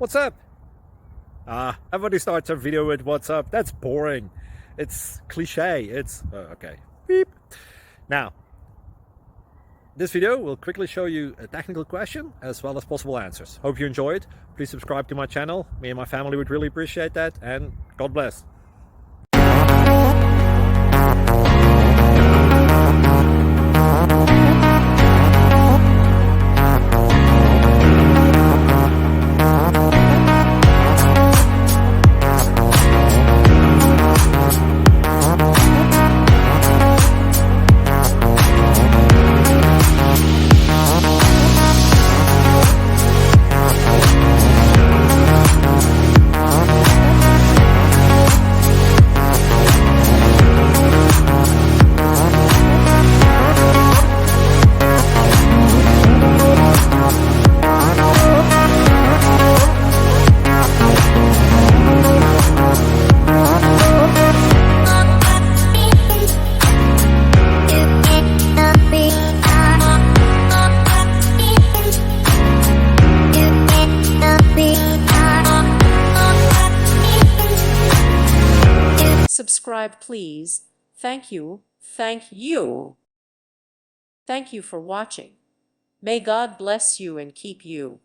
What's up? Everybody starts a video with what's up. That's boring. It's cliche. It's okay. Beep. Now, this video will quickly show you a technical question as well as possible answers. Hope you enjoy it. Please subscribe to my channel. Me and my family would really appreciate that, and God bless. Subscribe, please. Thank you. Thank you. Thank you for watching. May God bless you and keep you.